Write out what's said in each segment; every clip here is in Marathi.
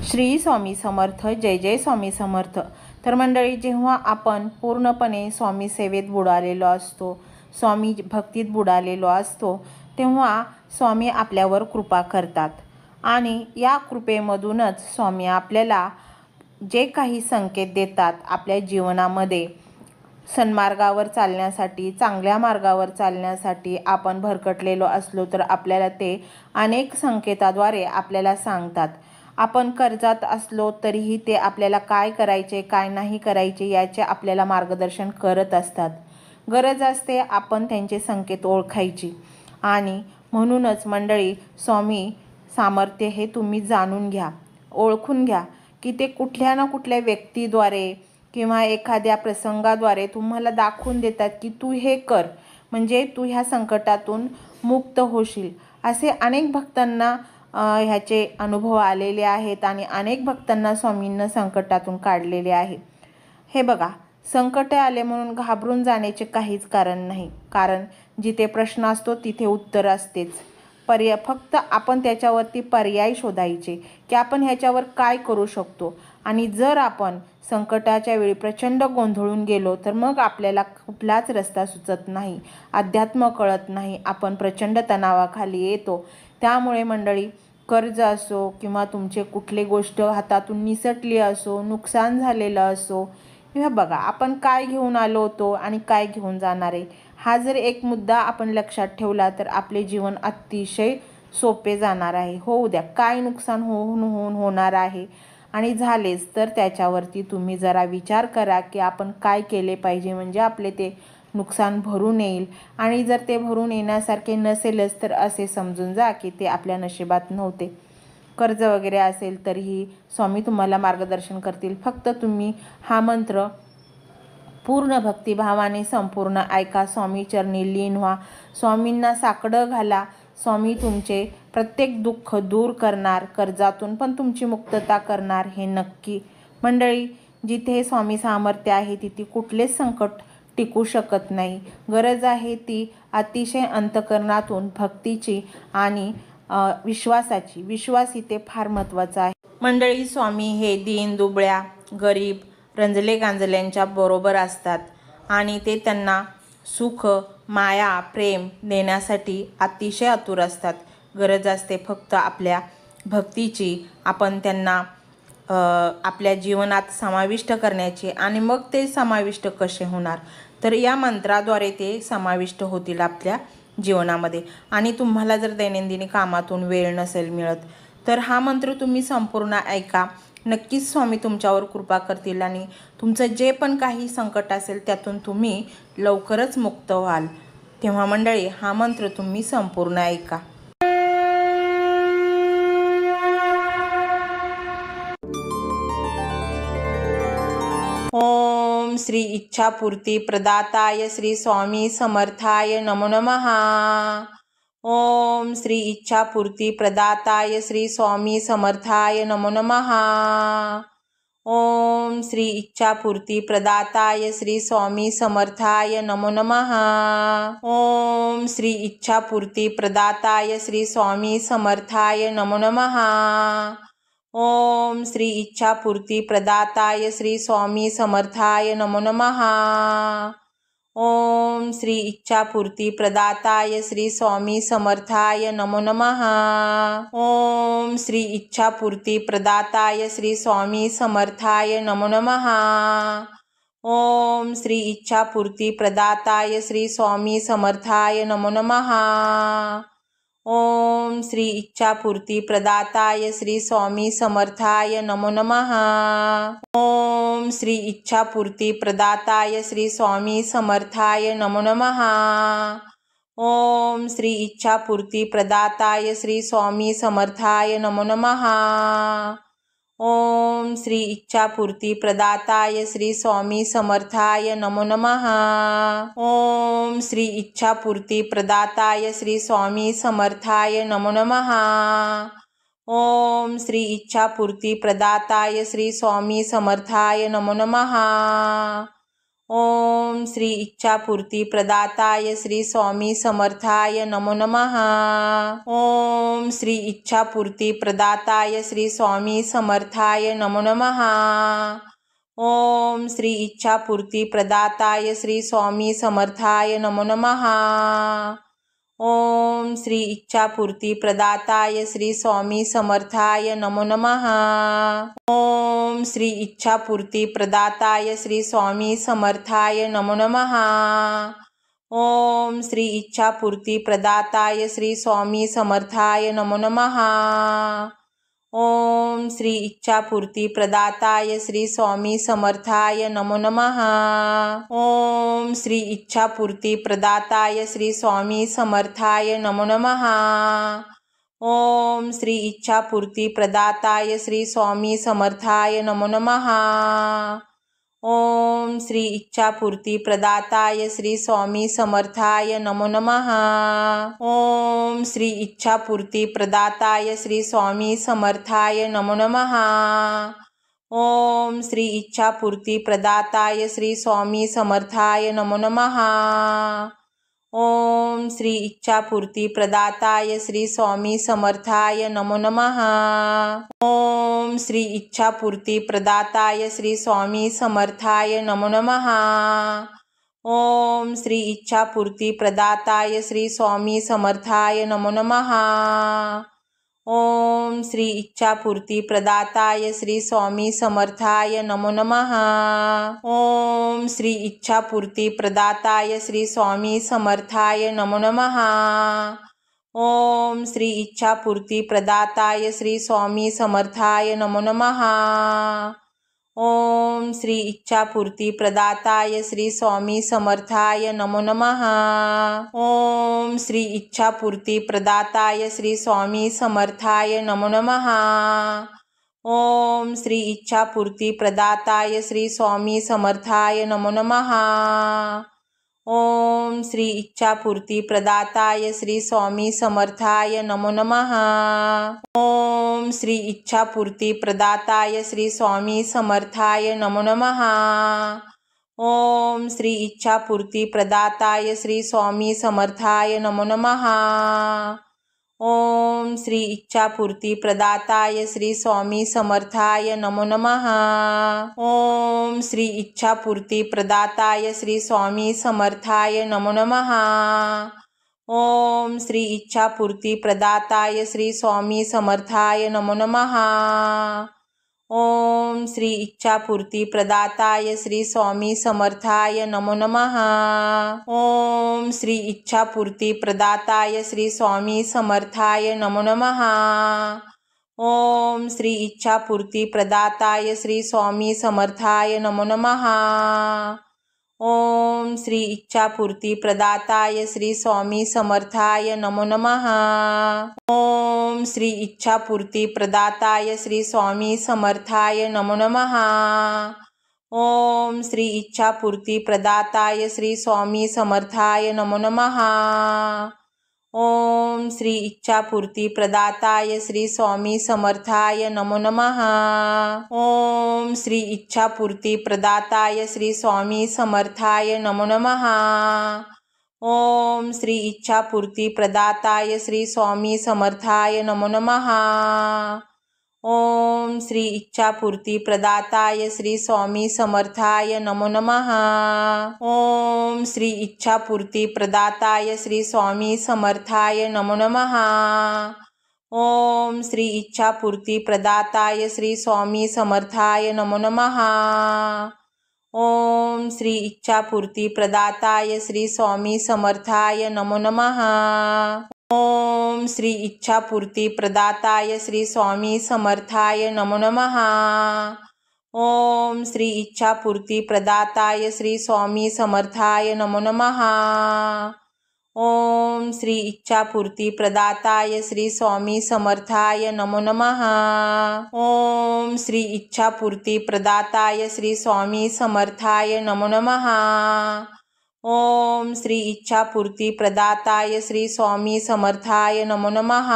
श्री स्वामी समर्थ. जय जय स्वामी समर्थ. तर मंडळी, जेव्हा आपण पूर्णपणे स्वामी सेवेत बुडालेलो असतो, स्वामी भक्तीत बुडालेलो असतो, तेव्हा स्वामी आपल्यावर कृपा करतात आणि या कृपेमधूनच स्वामी आपल्याला जे काही संकेत देतात आपल्या जीवनामध्ये सन्मार्गावर चालण्यासाठी, चांगल्या मार्गावर चालण्यासाठी. आपण भरकटलेलो असलो तर आपल्याला ते अनेक संकेताद्वारे आपल्याला सांगतात. आपण कर्जात असलो तरीही ते आपल्याला काय करायचे, काय नाही करायचे याचे आपल्याला मार्गदर्शन करत असतात. गरज असते आपण त्यांचे संकेत ओळखायची. आणि म्हणूनच मंडळी, स्वामी सामर्थ्य हे तुम्ही जाणून घ्या, ओळखून घ्या की ते कुठल्या ना कुठल्या व्यक्तीद्वारे किंवा एखाद्या प्रसंगाद्वारे तुम्हाला दाखवून देतात की तू हे कर, म्हणजे तू ह्या संकटातून मुक्त होशील. असे अनेक भक्तांना ह्याचे अनुभव आलेले आहेत आणि अनेक भक्तांना स्वामींना संकटातून काढलेले आहे. हे बघा, संकट आले म्हणून घाबरून जाण्याचे काहीच कारण नाही, कारण जिथे प्रश्न असतो तिथे उत्तर असतेच. फक्त आपण त्याच्यावरती पर्याय शोधायचे की आपण ह्याच्यावर काय करू शकतो. आणि जर आपण संकटाच्या वेळी प्रचंड गोंधळून गेलो तर मग आपल्याला कुठलाच रस्ता सुचत नाही, अध्यात्म कळत नाही, आपण प्रचंड तणावाखाली येतो. त्यामुळे मंडळी, कर्ज असो किंवा तुमचे कुठली गोष्ट हातातून निसटली असो, नुकसान झालेलं असो, हे बघा, आपण काय घेऊन आलो होतो आणि काय घेऊन जाणार आहे, हा जर एक मुद्दा आपण लक्षात ठेवला तर आपले जीवन अतिशय सोपे जाणार आहे. होऊ द्या, काय नुकसान होऊन होणार आहे आणि झालेच तर त्याच्यावरती तुम्ही जरा विचार करा की आपण काय केले पाहिजे, म्हणजे आपले ते नुकसान भरून येईल. आणि जर ते भरून येण्यासारखे नसेलच तर असे समजून जा की ते आपल्या नशिबात नव्हते. कर्ज वगैरे असेल तरीही स्वामी तुम्हाला मार्गदर्शन करतील. फक्त तुम्ही हा मंत्र पूर्ण भक्तिभावाने संपूर्ण ऐका, स्वामी चरणी लीन व्हा, स्वामींना साकडं घाला. स्वामी तुमचे प्रत्येक दुःख दूर करणार, कर्जातून पण तुमची मुक्तता करणार, हे नक्की. मंडळी, जिथे स्वामी सामर्थ्य आहे तिथे कुठलेच संकट टिकू शकत नाही. गरज आहे ती अतिशय अंतःकरणातून भक्तीची आणि विश्वासाची. विश्वास इथे फार महत्त्वाचा आहे. मंडळी, स्वामी हे दीन दुबळ्या, गरीब, रंजले गांजल्यांच्या बरोबर असतात आणि ते त्यांना सुख, माया, प्रेम देण्यासाठी अतिशय आतुर असतात. गरज असते फक्त आपल्या भक्तीची, आपण त्यांना आपल्या जीवनात समाविष्ट करण्याची. आणि मग ते समाविष्ट कसे होणार, तर या मंत्राद्वारे ते समाविष्ट होतील आपल्या जीवनामध्ये. आणि तुम्हाला जर दैनंदिन कामातून वेळ नसेल मिळत तर हा मंत्र तुम्ही संपूर्ण ऐका, नक्कीच स्वामी तुमच्यावर कृपा करतील आणि तुमचं जे पण काही संकट असेल त्यातून तुम्ही लवकरच मुक्त व्हाल. तेव्हा मंडळी, हा मंत्र तुम्ही संपूर्ण ऐका. ओम श्री इच्छापूर्ती प्रदाताय श्री स्वामी समर्थाय नमो नमः. ओम श्री इच्छापूर्ती प्रदाताय श्री स्वामी समर्थाय नमो नमः. ओम श्री इच्छापूर्ती प्रदाताय श्री स्वामी समर्थाय नमो नमः. ओम श्री इच्छापूर्ती प्रदाताय श्री स्वामी समर्थाय नमो नमः. ओम श्री इच्छापूर्ती प्रदाताय श्री स्वामी समर्थाय नमो नमः. ओम श्री इच्छापूर्ती प्रदाताय श्री स्वामी समर्थाय नमो नमः. ओम श्री इच्छापूर्ती प्रदाताय श्री स्वामी समर्थाय नमो नमः. ओम श्री इच्छापूर्ती प्रदाताय श्री स्वामी समर्थाय नमो नमः. ओम श्री इच्छापूर्ती प्रदाताय श्री स्वामी समर्थाय नमो नमः. ओम श्री इच्छापूर्ती प्रदाताय श्री स्वामी समर्थाय नमो नमः. ओम श्री इच्छापूर्ती प्रदाताय श्री स्वामी समर्थाय नमो नमः. ओम श्री इच्छापूर्ती प्रदाताय श्री स्वामी समर्थाय नमो नमः. ओम श्री इच्छापूर्ती प्रदाताय श्री स्वामी समर्थाय नमो नमः. ओम श्री इच्छापूर्ती प्रदाताय श्री स्वामी समर्थाय नमो नमः. ओम श्री इच्छापूर्ती प्रदाताय श्री स्वामी समर्थाय नमो नमः। ओम श्री इच्छापूर्ती प्रदाताय श्री स्वामी समर्थाय नमो नमः। ओम श्री इच्छापूर्ती प्रदाताय श्री स्वामी समर्थाय नमो नमः। ओम श्री इच्छापूर्ती प्रदाताय श्री स्वामी समर्थाय नमो नमः। ओम श्री इच्छापूर्ती प्रदाताय श्री स्वामी समर्थाय नमो नमः। ओम श्री इच्छापूर्ती प्रदाताय श्री स्वामी समर्थाय नमो नमः। ओम श्री इच्छापूर्ती प्रदाताय श्री स्वामी समर्थाय नमो नमः। ओम श्री इच्छापूर्ती प्रदाताय श्री स्वामी समर्थाय नमो नमः। ओम श्री इच्छापूर्ती प्रदाताय श्री स्वामी समर्थाय नमो नमः। ओम श्री इच्छापूर्ती प्रदाताय श्री स्वामी समर्थाय नमो नमः। ओम श्री इच्छापूर्ती प्रदाताय श्री स्वामी समर्थाय नमो नमः। ओम श्री इच्छापूर्ती प्रदाताय श्री स्वामी समर्थाय नमो नमः। ओम श्री इच्छापूर्ती प्रदाताय श्री स्वामी समर्थाय नमो नमः। ओम श्री इच्छापूर्ती प्रदाताय श्री स्वामी समर्थाय नमो नमः। ओम श्री इच्छापूर्ती प्रदाताय श्री स्वामी समर्थाय नमो नमः। ओम श्री इच्छापूर्ती प्रदाताय श्री स्वामी समर्थाय नमो नमः। ओम श्री इच्छापूर्ती प्रदाताय श्री स्वामी समर्थाय नमो नमः। ओम श्री इच्छापूर्ती प्रदाताय श्री स्वामी समर्थाय नमो नमः। ओम श्री इच्छापूर्ती प्रदाताय श्री स्वामी समर्थाय नमो नमः। ओम श्री इच्छापूर्ती प्रदाताय श्री स्वामी समर्थाय नमो नमः। ओम श्री इच्छापूर्ती प्रदाताय श्री स्वामी समर्थाय नमो नमः। ओम श्री इच्छापूर्ती प्रदाताय श्री स्वामी समर्थाय नमो नमः। ओम श्री इच्छापूर्ती प्रदाताय श्री स्वामी समर्थाय नमो नमः। ओम श्री इच्छापूर्ती प्रदाताय श्री स्वामी समर्थाय नमो नमः। ओम श्री इच्छापूर्ती प्रदाताय श्री स्वामी समर्थाय नमो नमः। ओम श्री इच्छापूर्ती प्रदाताय श्री स्वामी समर्थाय नमो नमः। ओम श्री इच्छापूर्ती प्रदाताय श्री स्वामी समर्थाय नमो नमः। ओम श्री इच्छापूर्ती प्रदाताय श्री स्वामी समर्थाय नमो नमः। ओम श्री इच्छापूर्ती प्रदाताय श्री स्वामी समर्थाय नमो नमः। ओम श्री इच्छापूर्ती प्रदाताय श्री स्वामी समर्थाय नमो नमः। ओम श्री इच्छापूर्ती प्रदाताय श्री स्वामी समर्थाय नमो नमः। ओम श्री इच्छापूर्ती प्रदाताय श्री स्वामी समर्थाय नमो नमः। ओम श्री इच्छापूर्ती प्रदाताय श्री स्वामी समर्थाय नमो नमः। ओम श्री इच्छापूर्ती प्रदाताय श्री स्वामी समर्थाय नमो नमः। ओम श्री इच्छापूर्ती प्रदाताय श्री स्वामी समर्थाय नमो नमः। ओम श्री इच्छापूर्ती प्रदाताय श्री स्वामी समर्थाय नमो नमः। ओम श्री इच्छापूर्ती प्रदाताय श्री स्वामी समर्थाय नमो नमः। ओम श्री इच्छापूर्ती प्रदाताय श्री स्वामी समर्थाय नमो नमः। ओम श्री इच्छापूर्ती प्रदाताय श्री स्वामी समर्थाय नमो नमः। ओम श्री इच्छापूर्ती प्रदाताय श्री स्वामी समर्थाय नमो नमः। ओम श्री इच्छापूर्ती प्रदाताय श्री स्वामी समर्थाय नमो नमः। ओम श्री इच्छापूर्ती प्रदाताय श्री स्वामी समर्थाय नमो नमः। ओम श्री इच्छापूर्ती प्रदाताय श्री स्वामी समर्थाय नमो नमः। ओम श्री इच्छापूर्ती प्रदाताय श्री स्वामी समर्थाय नमो नमः। ओम श्री इच्छापूर्ती प्रदाताय श्री स्वामी समर्थाय नमो नमः।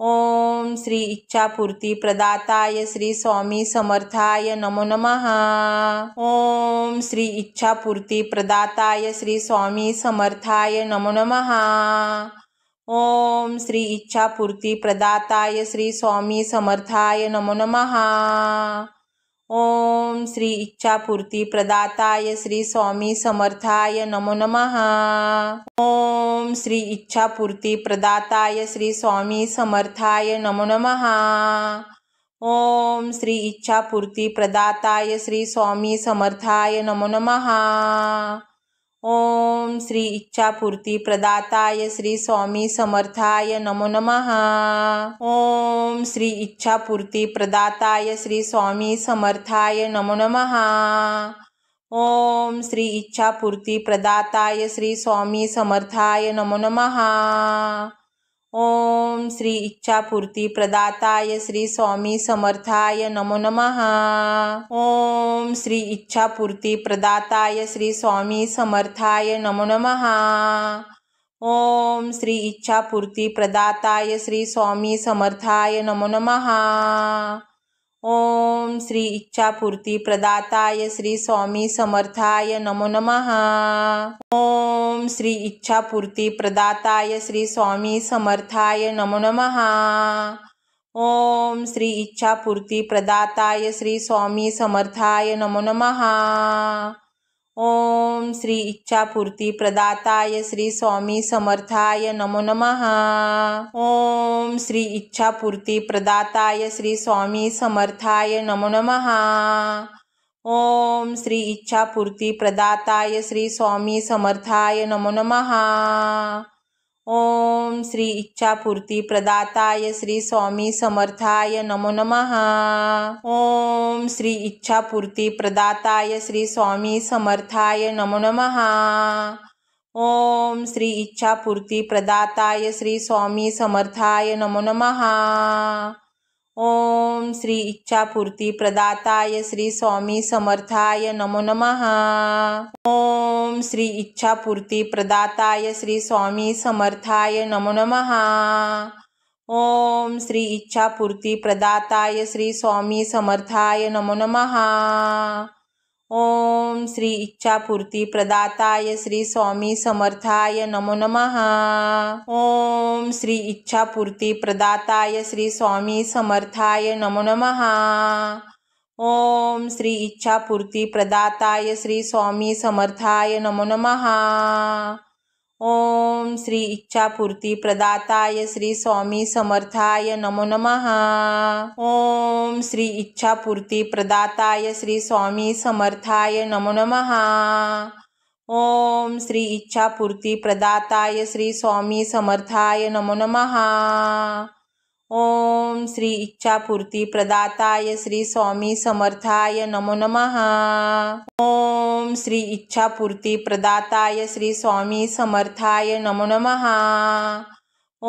ओम श्री इच्छापूर्ती प्रदाताय श्री स्वामी समर्थाय नमो नमः। ओम श्री इच्छापूर्ती प्रदाताय श्री स्वामी समर्थाय नमो नमः। ओम श्री इच्छापूर्ती प्रदाताय श्री स्वामी समर्थाय नमो नमः। ओम श्री इच्छापूर्ती प्रदाताय श्री स्वामी समर्थाय नमो नमः। ओम श्री इच्छापूर्ती प्रदाताय श्री स्वामी समर्थाय नमो नमः। ओम श्री इच्छापूर्ती प्रदाताय श्री स्वामी समर्थाय नमो नमः। ओम श्री इच्छापूर्ती प्रदाताय श्री स्वामी समर्थाय नमो नमः। ओम श्री इच्छापूर्ती प्रदाताय श्री स्वामी समर्थाय नमो नमः। ओम श्री इच्छापूर्ती प्रदाताय श्री स्वामी समर्थाय नमो नमः। ओम श्री इच्छापूर्ती प्रदाताय श्री स्वामी समर्थाय नमो नमः। ओम श्री इच्छापूर्ती प्रदाताय श्री स्वामी समर्थाय नमो नमः। ओम श्री इच्छापूर्ती प्रदाताय श्री स्वामी समर्थाय नमो नमः। ओम श्री इच्छापूर्ती प्रदाताय श्री स्वामी समर्थाय नमो नमः। ओम श्री इच्छापूर्ती प्रदाताय श्री स्वामी समर्थाय नमो नमः। ओम श्री इच्छापूर्ती प्रदाताय श्री स्वामी समर्थाय नमो नमः। ओम श्री इच्छापूर्ती प्रदाताय श्री स्वामी समर्थाय नमो नमः। ओम श्री इच्छापूर्ती प्रदाताय श्री स्वामी समर्थाय नमो नमः। ओम श्री इच्छापूर्ती प्रदाताय श्री स्वामी समर्थाय नमो नमः। ओम श्री इच्छापूर्ती प्रदाताय श्री स्वामी समर्थाय नमो नमः। ओम श्री इच्छापूर्ती प्रदाताय श्री स्वामी समर्थाय नमो नमः। ओम श्री इच्छापूर्ती प्रदाताय श्री स्वामी समर्थाय नमो नमः। ओम श्री इच्छापूर्ती प्रदाताय श्री स्वामी समर्थाय नमो नमः। ओम श्री इच्छापूर्ती प्रदाताय श्री स्वामी समर्थाय नमो नमः। ओम श्री इच्छापूर्ती प्रदाताय श्री स्वामी समर्थाय नमो नमः। ओम श्री इच्छापूर्ती प्रदाताय श्री स्वामी समर्थाय नमो नमः। ओम श्री इच्छापूर्ती प्रदाताय श्री स्वामी समर्थाय नमो नमः। ओम श्री इच्छापूर्ती प्रदाताय श्री स्वामी समर्थाय नमो नमः। ओम श्री इच्छापूर्ती प्रदाताय श्री स्वामी समर्थाय नमो नमः। ओम श्री इच्छापूर्ती प्रदाताय श्री स्वामी समर्थाय नमो नमः। ओम श्री इच्छापूर्ती प्रदाताय श्री स्वामी समर्थाय नमो नमः। ओम श्री इच्छापूर्ती प्रदाताय श्री स्वामी समर्थाय नमो नमः। ओम श्री इच्छापूर्ती प्रदाताय श्री स्वामी समर्थाय नमो नमः।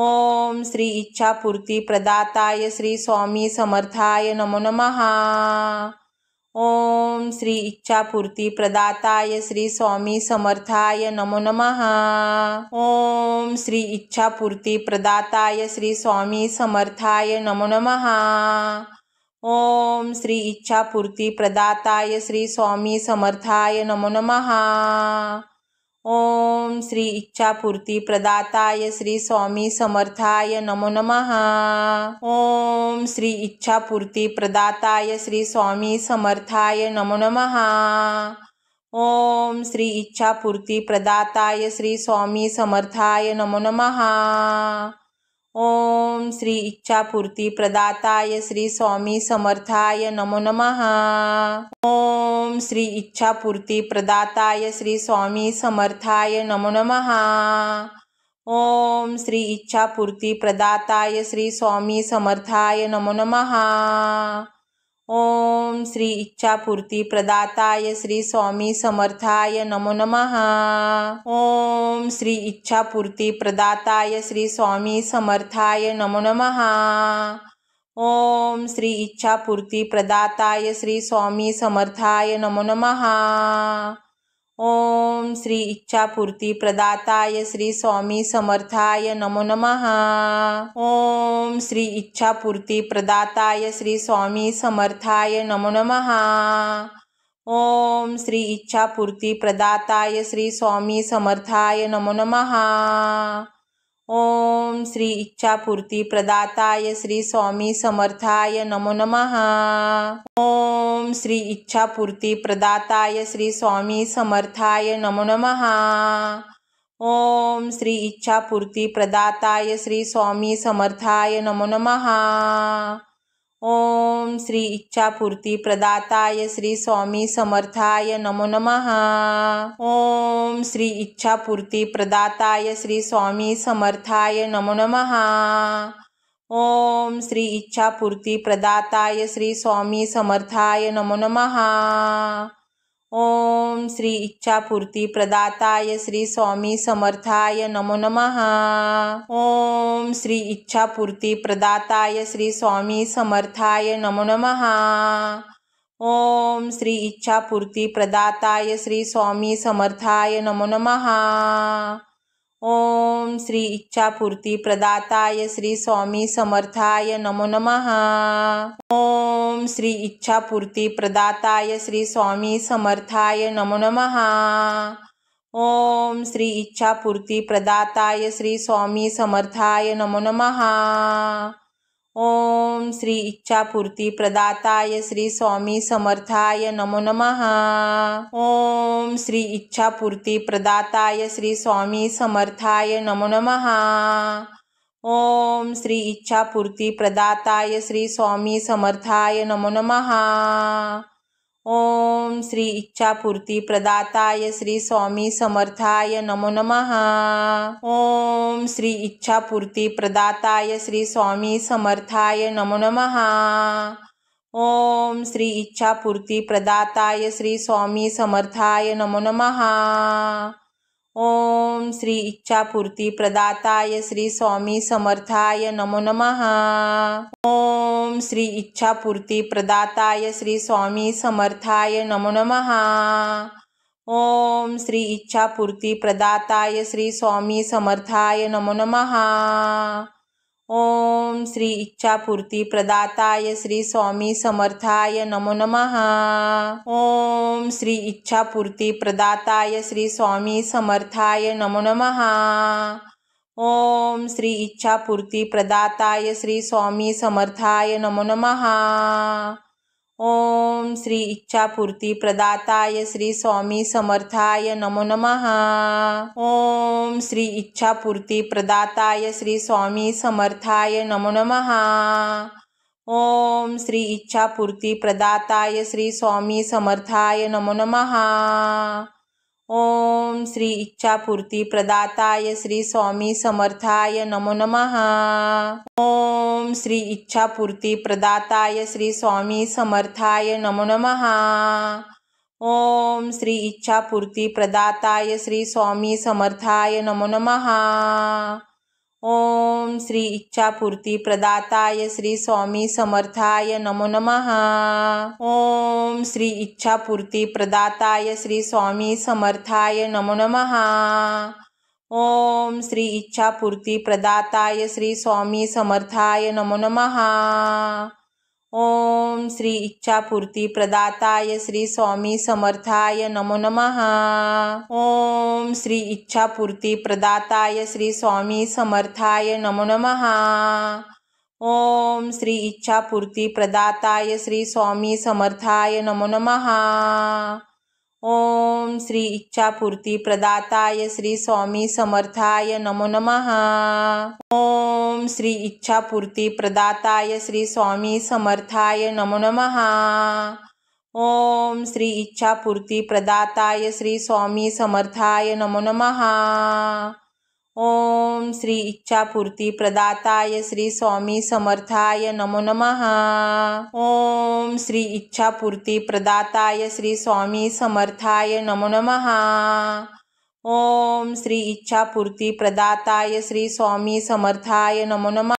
ओम श्री इच्छापूर्ती प्रदाताय श्री स्वामी समर्थाय नमो नमः। ओम श्री इच्छापूर्ती प्रदाताय श्री स्वामी समर्थाय नमो नमः। ओम श्री इच्छापूर्ती प्रदाताय श्री स्वामी समर्थाय नमो नमः। ओम श्री इच्छापूर्ती प्रदाताय श्री स्वामी समर्थाय नमो नमः। ओम श्री इच्छापूर्ती प्रदाताय श्री स्वामी समर्थाय नमो नमः। ओम श्री इच्छापूर्ती प्रदाताय श्री स्वामी समर्थाय नमो नमः। ओम श्री इच्छापूर्ती प्रदाताय श्री स्वामी समर्थाय नमो नमः। ओम श्री इच्छापूर्ती प्रदाताय श्री स्वामी समर्थाय नमो नमः। ओम श्री इच्छापूर्ती प्रदाताय श्री स्वामी समर्थाय नमो नमः। ओम श्री इच्छापूर्ती प्रदाताय श्री स्वामी समर्थाय नमो नमः। ओम श्री इच्छापूर्ती प्रदाताय श्री स्वामी समर्थाय नमो नमः। ओम श्री इच्छापूर्ती प्रदाताय श्री स्वामी समर्थाय नमो नमः। ओम श्री इच्छापूर्ती प्रदाताय श्री स्वामी समर्थाय नमो नमः। ओम श्री इच्छापूर्ती प्रदाताय श्री स्वामी समर्थाय नमो नमः। ओम श्री इच्छापूर्ती प्रदाताय श्री स्वामी समर्थाय नमो नमः। ओम श्री इच्छापूर्ती प्रदाताय श्री स्वामी समर्थाय नमो नमः। ओम श्री इच्छापूर्ती प्रदाताय श्री स्वामी समर्थाय नमो नमः। ओम श्री इच्छापूर्ती प्रदाताय श्री स्वामी समर्थाय नमो नमः। ओम श्री इच्छापूर्ती प्रदाताय श्री स्वामी समर्थाय नमो नमः। ओम श्री इच्छापूर्ती प्रदाताय श्री स्वामी समर्थाय नमो नमः। ओम श्री इच्छापूर्ती प्रदाताय श्री स्वामी समर्थाय नमो नमः। ओम श्री इच्छापूर्ती प्रदाताय श्री स्वामी समर्थाय नमो नमः। ओम श्री इच्छापूर्ती प्रदाताय श्री स्वामी समर्थाय नमो नमः। ओम श्री इच्छापूर्ती प्रदाताय श्री स्वामी समर्थाय नमो नमः। ओम श्री इच्छापूर्ती प्रदाताय श्री स्वामी समर्थाय नमो नमः। ओम श्री इच्छापूर्ती प्रदाताय श्री स्वामी समर्थाय नमो नमः। ओम श्री इच्छापूर्ती प्रदाताय श्री स्वामी समर्थाय नमो नमः। ओम श्री इच्छापूर्ती प्रदाताय श्री स्वामी समर्थाय नमो नमः। ओम श्री इच्छापूर्ती प्रदाताय श्री स्वामी समर्थाय नमो नमः। ओम श्री इच्छापूर्ती प्रदाताय श्री स्वामी समर्थाय नमो नमः। ओम श्री इच्छापूर्ती प्रदाताय श्री स्वामी समर्थाय नमो नमः। ओम श्री इच्छापूर्ती प्रदाताय श्री स्वामी समर्थाय नमो नमः। ओम श्री इच्छापूर्ती प्रदाताय श्री स्वामी समर्थाय नमो नमः। ओम श्री इच्छापूर्ती प्रदाताय श्री स्वामी समर्थाय नमो नमः। ओम श्री इच्छापूर्ती प्रदाताय श्री स्वामी समर्थाय नमो नमः। ओम श्री इच्छापूर्ती प्रदाताय श्री स्वामी समर्थाय नमो नमः। ओम श्री इच्छापूर्ती प्रदाताय श्री स्वामी समर्थाय नमो नमः। ओम श्री इच्छापूर्ती प्रदाताय श्री स्वामी समर्थाय नमो नमः। ओम श्री इच्छापूर्ती प्रदाताय श्री स्वामी समर्थाय नमो नमः। ओम श्री इच्छापूर्ती प्रदाताय श्री स्वामी समर्थाय नमो नमः। ओम श्री इच्छापूर्ती प्रदाताय श्री स्वामी समर्थाय नमो नमः। ओम श्री इच्छापूर्ती प्रदाताय श्री स्वामी समर्थाय नमो नमः। ओम श्री इच्छापूर्ती प्रदाताय श्री स्वामी समर्थाय नमो नमः। ओम श्री इच्छापूर्ती प्रदाताय श्री स्वामी समर्थाय नमो नमः। ओम श्री इच्छापूर्ती प्रदाताय श्री स्वामी समर्थाय नमो नमः। ओम श्री इच्छापूर्ती प्रदाताय श्री स्वामी समर्थाय नमो नमः। ओम श्री इच्छापूर्ती प्रदाताय श्री स्वामी समर्थाय नमो नमः। ओम श्री इच्छापूर्ती प्रदाताय श्री स्वामी समर्थाय नमो नमः। ओम श्री इच्छापूर्ती प्रदाताय श्री स्वामी समर्थाय नमो नमः। ओम श्री इच्छापूर्ती प्रदाताय श्री स्वामी समर्थाय नमो नमः। ओम श्री इच्छापूर्ती प्रदाताय श्री स्वामी समर्थाय नमो नमः। ओम श्री इच्छापूर्ती प्रदाताय श्री स्वामी समर्थाय नमो नमः। ओम श्री इच्छापूर्ती प्रदाताय श्री स्वामी समर्थाय नमो नमः। ओम श्री इच्छापूर्ती प्रदाताय श्री स्वामी समर्थाय नमो नमः। ओम श्री इच्छापूर्ती प्रदाताय श्री स्वामी समर्थाय नमो नमः। ओम श्री इच्छापूर्ती प्रदाताय श्री स्वामी समर्थाय नमो नमः। ओम श्री इच्छापूर्ती प्रदाताय श्री स्वामी समर्थाय नमो नमः। ओम श्री इच्छापूर्ती प्रदाताय श्री स्वामी समर्थाय नमो नमः।